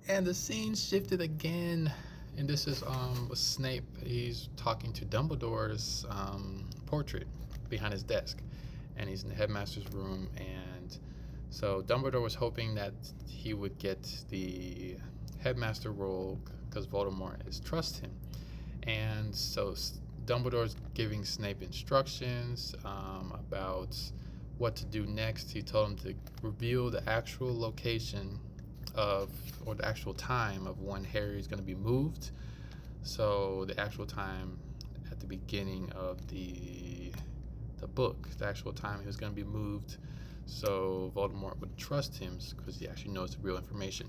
And the scene shifted again, and this is with Snape. He's talking to Dumbledore's portrait behind his desk, and he's in the headmaster's room. And so Dumbledore was hoping that he would get the headmaster role because Voldemort is trust him. And so Dumbledore's giving Snape instructions about what to do next. He told him to reveal the actual location of, or the actual time of when Harry's going to be moved. So the actual time at the beginning of the book, the actual time he was going to be moved, so Voldemort would trust him because he actually knows the real information.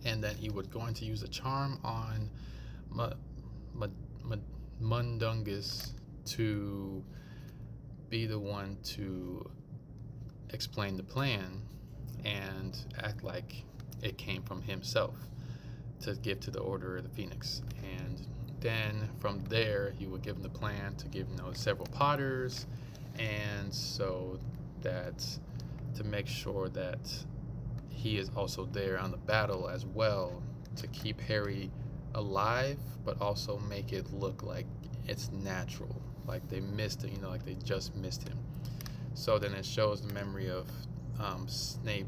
And then he was going to use a charm on Mundungus to be the one to explain the plan and act like it came from himself to give to the Order of the Phoenix. And then from there he would give him the plan to give several Potters, and so that to make sure that he is also there on the battle as well, to keep Harry alive but also make it look like it's natural, like they missed it, like they just missed him. So then it shows the memory of Snape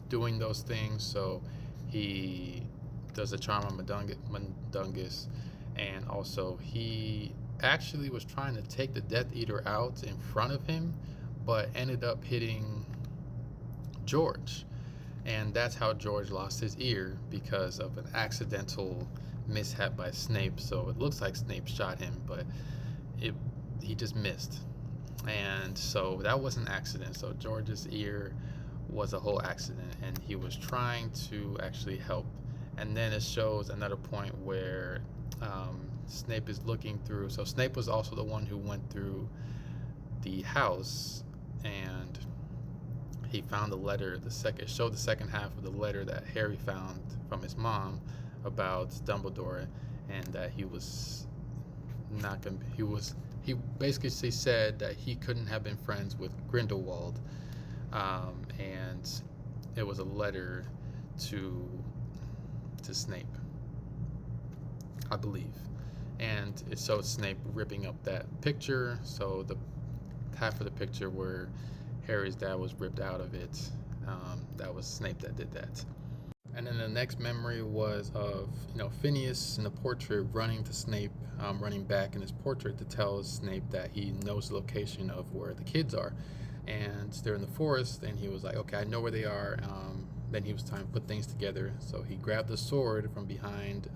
doing those things. So he does a charm on Mundungus, and also he actually was trying to take the Death Eater out in front of him, but ended up hitting George. And that's how George lost his ear, because of an accidental mishap by Snape. So it looks like Snape shot him, but he just missed. And so that was an accident. So George's ear was a whole accident, and he was trying to actually help. And then it shows another point where Snape is looking through. So Snape was also the one who went through the house, and he found the letter. Showed the second half of the letter that Harry found from his mom about Dumbledore, and that he was not gonna. He basically said that he couldn't have been friends with Grindelwald, and it was a letter to Snape, I believe. And it showed Snape ripping up that picture. So the half of the picture where Harry's dad was ripped out of it, that was Snape that did that. And then the next memory was of Phineas in the portrait running to Snape, running back in his portrait to tell Snape that he knows the location of where the kids are, and they're in the forest. And he was like, "Okay, I know where they are." Then he was trying to put things together, so he grabbed the sword from behind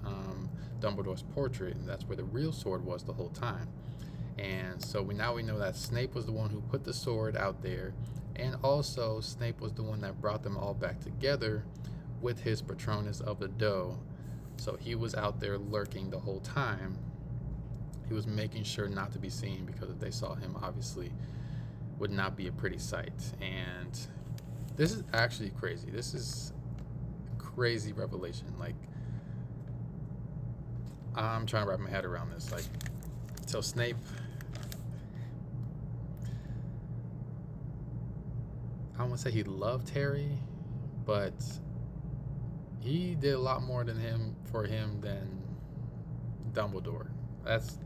Dumbledore's portrait, and that's where the real sword was the whole time. And so we know that Snape was the one who put the sword out there, and also Snape was the one that brought them all back together with his Patronus of the Dough. So he was out there lurking the whole time. He was making sure not to be seen, because if they saw him, obviously would not be a pretty sight. And this is actually crazy. This is crazy revelation. Like, I'm trying to wrap my head around this. Like, so Snape, I don't want to say he loved Harry, but he did a lot more for him than Dumbledore. That's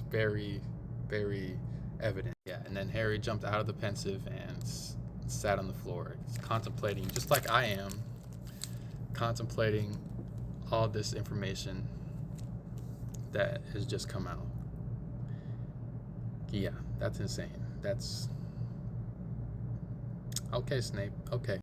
very, very evident. Yeah, and then Harry jumped out of the pensive and sat on the floor, contemplating, just like I am, contemplating all this information that has just come out. Yeah, that's insane. That's okay, Snape. Okay.